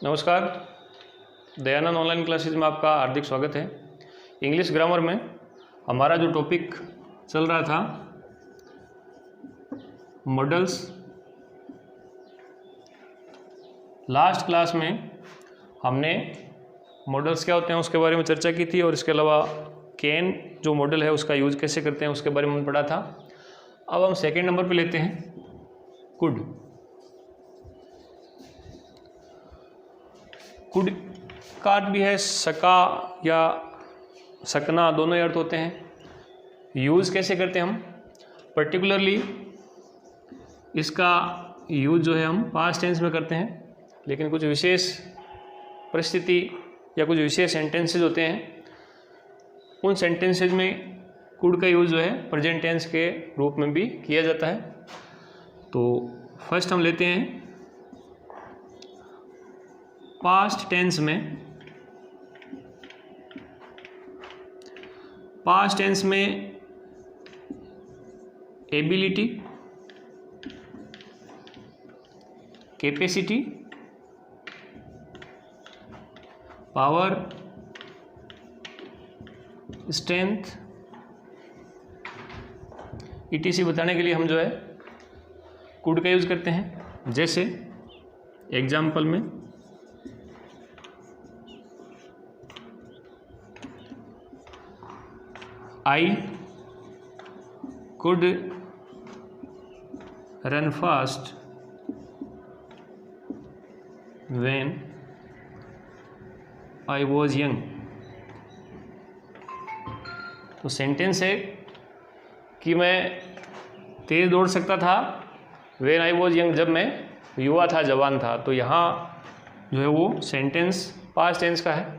नमस्कार, Dayanand online classes में आपका हार्दिक स्वागत है। इंग्लिश ग्रामर में हमारा जो टॉपिक चल रहा था मॉडल्स, लास्ट क्लास में हमने मॉडल्स क्या होते हैं उसके बारे में चर्चा की थी और इसके अलावा कैन जो मॉडल है उसका यूज कैसे करते हैं उसके बारे में पढ़ा था। अब हम सेकेंड नंबर पे लेते हैं कुड। कुड का अर्थ भी है सका या सकना, दोनों ही अर्थ होते हैं। यूज़ कैसे करते हैं हम, पर्टिकुलरली इसका यूज़ जो है हम पास्ट टेंस में करते हैं, लेकिन कुछ विशेष परिस्थिति या कुछ विशेष सेंटेंसेज होते हैं, उन सेंटेंसेज में कुड का यूज़ जो है प्रेजेंट टेंस के रूप में भी किया जाता है। तो फर्स्ट हम लेते हैं पास्ट टेंस में। पास्ट टेंस में ability, capacity, power, strength ETC बताने के लिए हम जो है कुड का यूज़ करते हैं। जैसे एग्जाम्पल में I could run fast when I was young। तो सेंटेंस है कि मैं तेज़ दौड़ सकता था when I was young, जब मैं युवा था, जवान था। तो यहाँ जो है वो सेंटेंस पास्ट टेंस का है।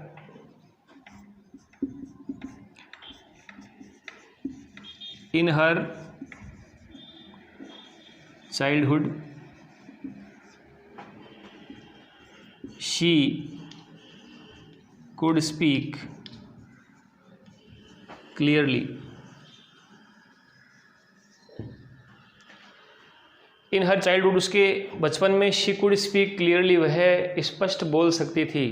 In her childhood, she could speak clearly। In her childhood, उसके बचपन में she could speak clearly, वह स्पष्ट बोल सकती थी।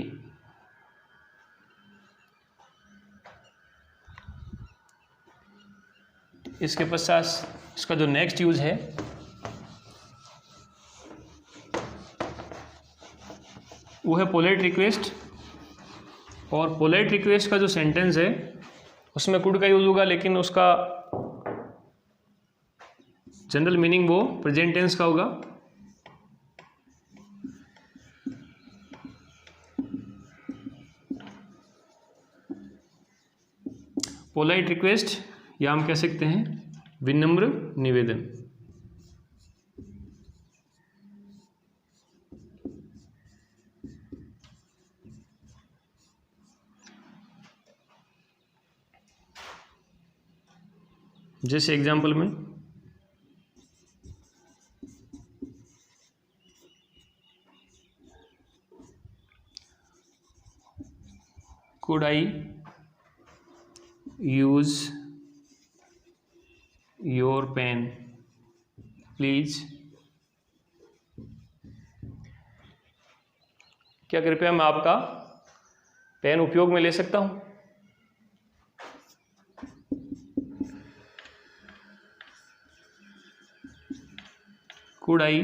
इसके पश्चात इसका जो नेक्स्ट यूज है वो है पोलाइट रिक्वेस्ट। और पोलाइट रिक्वेस्ट का जो सेंटेंस है उसमें कुड का यूज होगा, लेकिन उसका जनरल मीनिंग वो प्रेजेंट टेंस का होगा। पोलाइट रिक्वेस्ट या हम कह सकते हैं विनम्र निवेदन। जैसे एग्जाम्पल में could I use your pen please, क्या कृपया मैं आपका पेन उपयोग में ले सकता हूं। Could I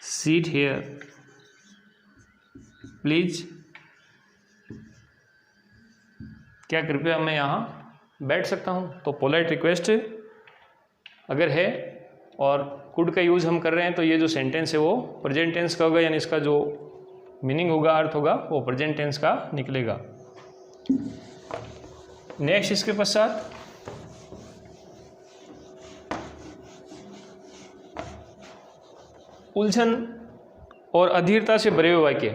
seat here please, क्या कृपया मैं यहाँ बैठ सकता हूँ। तो पोलाइट रिक्वेस्ट अगर है और कुड का यूज़ हम कर रहे हैं तो ये जो सेंटेंस है वो प्रेजेंट टेंस का होगा, यानी इसका जो मीनिंग होगा, अर्थ होगा, वो प्रेजेंट टेंस का निकलेगा। नेक्स्ट इसके पश्चात उलझन और अधीरता से भरे हुए वाक्य,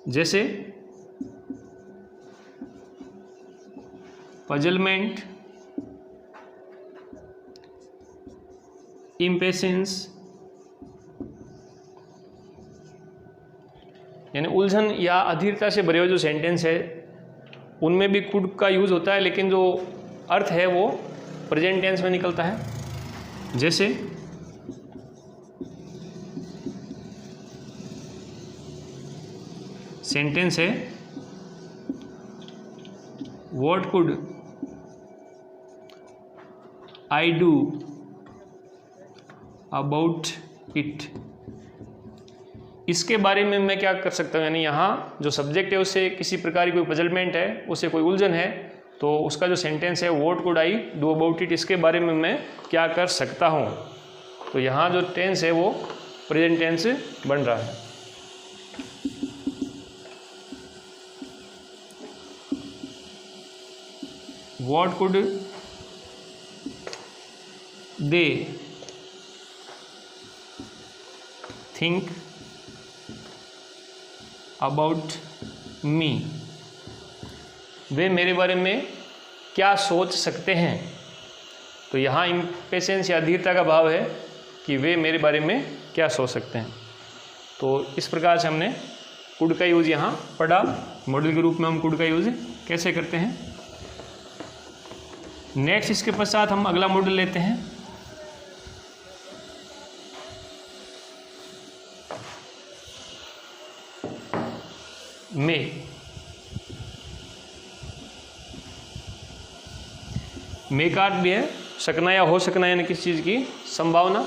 जैसे पजलमेंट, इम्पेशेंस, यानी उलझन या अधीरता से भरे हुए जो सेंटेंस है उनमें भी कुड का यूज़ होता है, लेकिन जो अर्थ है वो प्रेजेंट टेंस में निकलता है। जैसे सेंटेंस है what could I do about it, इसके बारे में मैं क्या कर सकता हूँ, यानी यहाँ जो सब्जेक्ट है उससे किसी प्रकार की कोई पजलमेंट है, उसे कोई उलझन है, तो उसका जो सेंटेंस है what could I do about it, इसके बारे में मैं क्या कर सकता हूँ। तो यहाँ जो टेंस है वो प्रेजेंट टेंस बन रहा है। What could they think about me, वे मेरे बारे में क्या सोच सकते हैं। तो यहाँ इम्पेशेंस या अधीरता का भाव है कि वे मेरे बारे में क्या सोच सकते हैं। तो इस प्रकार से हमने कुड का यूज़ यहाँ पढ़ा। मॉडल के रूप में हम कुड का यूज़ कैसे करते हैं। नेक्स्ट इसके पश्चात हम अगला मॉडल लेते हैं, मे का अर्थ भी है सकना या हो सकना, यानी किसी चीज़ की संभावना।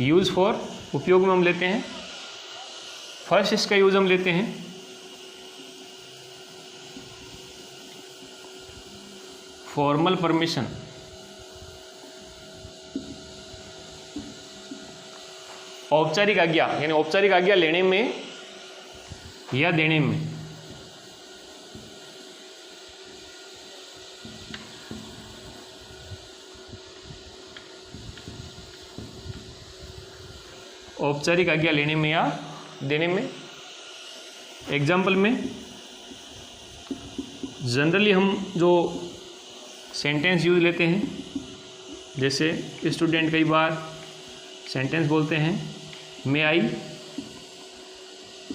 यूज़ फॉर उपयोग में हम लेते हैं, फर्स्ट इसका यूज़ हम लेते हैं फॉर्मल परमिशन, औपचारिक आज्ञा, यानी औपचारिक आज्ञा लेने में या देने में। औपचारिक आज्ञा लेने में या देने में। एग्जाम्पल में जनरली हम जो सेंटेंस यूज लेते हैं, जैसे स्टूडेंट कई बार सेंटेंस बोलते हैं मे आई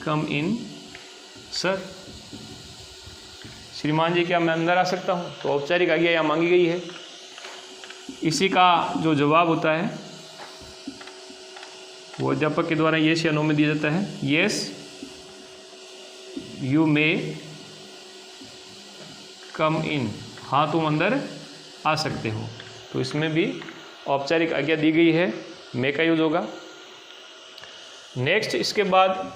कम इन सर, श्रीमान जी क्या मैं अंदर आ सकता हूँ। तो औपचारिक आज्ञा यहाँ मांगी गई है। इसी का जो जवाब होता है वो अध्यापक के द्वारा येस या नो में दिया जाता है। येस यू मे कम इन, हाँ तुम अंदर आ सकते हो। तो इसमें भी औपचारिक आज्ञा दी गई है, मे का यूज होगा। नेक्स्ट इसके बाद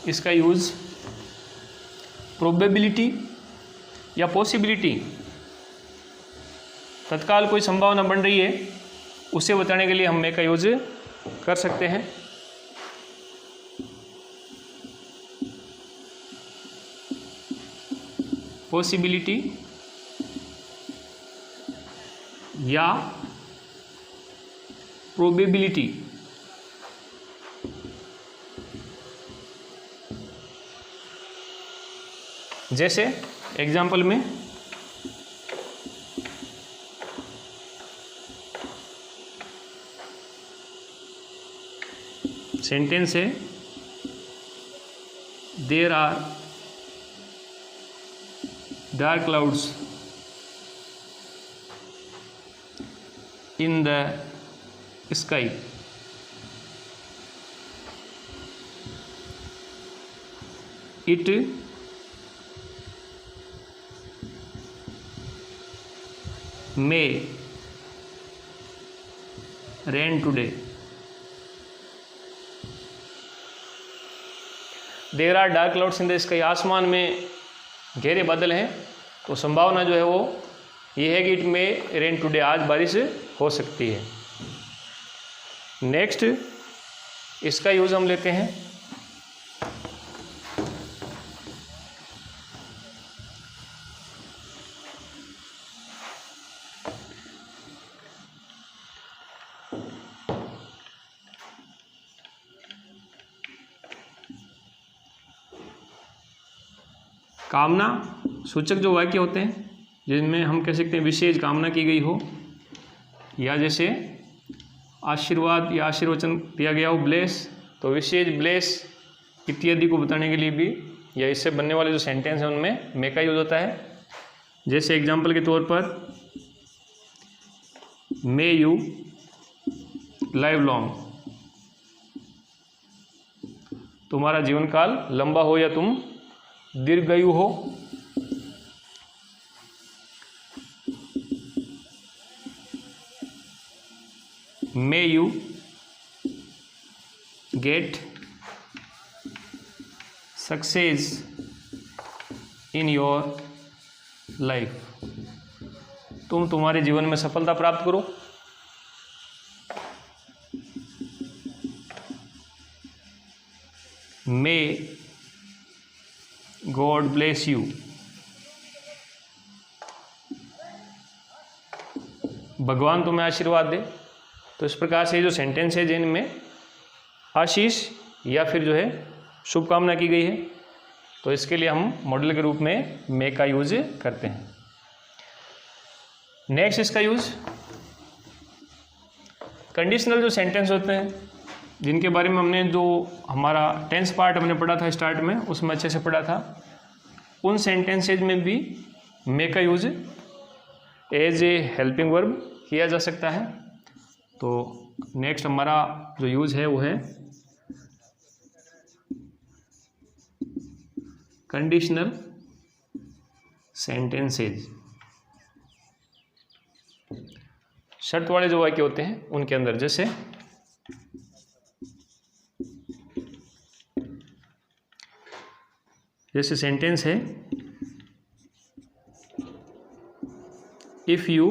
इसका यूज प्रोबेबिलिटी या पॉसिबिलिटी, तत्काल कोई संभावना बन रही है उसे बताने के लिए हम मे का यूज कर सकते हैं। पॉसिबिलिटी या प्रोबेबिलिटी। जैसे एग्जाम्पल में सेंटेंस है there are dark clouds in the sky, it may rain today. There are dark clouds in the sky, आसमान में गहरे बादल हैं, तो संभावना जो है वो ये है कि इट में रेन टुडे, आज बारिश हो सकती है। नेक्स्ट इसका यूज़ हम लेते हैं कामना सूचक जो वाक्य होते हैं, जिनमें हम कह सकते हैं विशेष कामना की गई हो, या जैसे आशीर्वाद या आशीर्वचन दिया गया हो, ब्लेस, तो विशेष ब्लेस इत्यादि को बताने के लिए भी या इससे बनने वाले जो सेंटेंस हैं उनमें मे का यूज होता है। जैसे एग्जाम्पल के तौर पर मे यू लाइव लॉन्ग, तुम्हारा जीवन काल लंबा हो या तुम दीर्घायु हो। May you get success in your life. तुम तुम्हारे जीवन में सफलता प्राप्त करो। May God bless you. भगवान तुम्हें आशीर्वाद दे। तो इस प्रकार से जो सेंटेंस है जिनमें आशीष या फिर जो है शुभकामना की गई है, तो इसके लिए हम मॉडल के रूप में मे का यूज करते हैं। नेक्स्ट इसका यूज कंडीशनल जो सेंटेंस होते हैं, जिनके बारे में हमने जो हमारा टेंस पार्ट हमने पढ़ा था स्टार्ट में, उसमें अच्छे से पढ़ा था। उन सेंटेंसेज में भी मे का use as a helping verb किया जा सकता है। तो नेक्स्ट हमारा जो यूज है वो है कंडीशनल सेंटेंसेज। शर्त वाले जो वाक्य होते हैं उनके अंदर, जैसे सेंटेंस है if you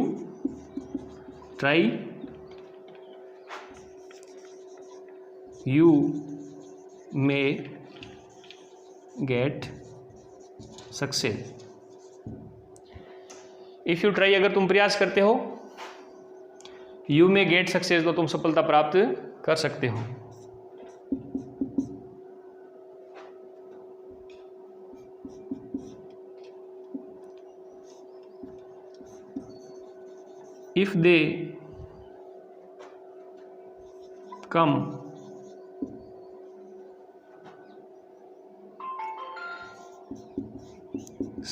try you may get success. If you try, अगर तुम प्रयास करते हो, यू मे गेट सक्सेस, तो तुम सफलता प्राप्त कर सकते हो। If they come,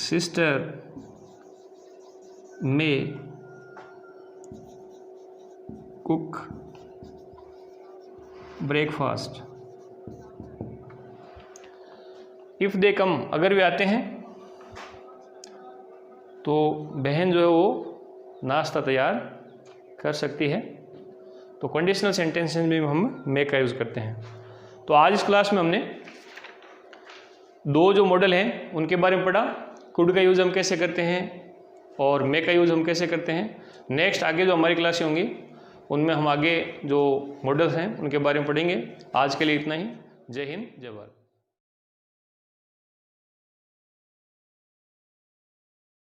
sister may cook breakfast. If they come, अगर वे आते हैं तो बहन जो है वो नाश्ता तैयार कर सकती है। तो कंडीशनल सेंटेंसेस में हम मे का यूज़ करते हैं। तो आज इस क्लास में हमने दो जो मॉडल हैं उनके बारे में पढ़ा। कुड का यूज़ हम कैसे करते हैं और मे का यूज़ हम कैसे करते हैं। नेक्स्ट आगे जो हमारी क्लासें होंगी उनमें हम आगे जो मॉडल्स हैं उनके बारे में पढ़ेंगे। आज के लिए इतना ही। जय हिंद, जय भारत।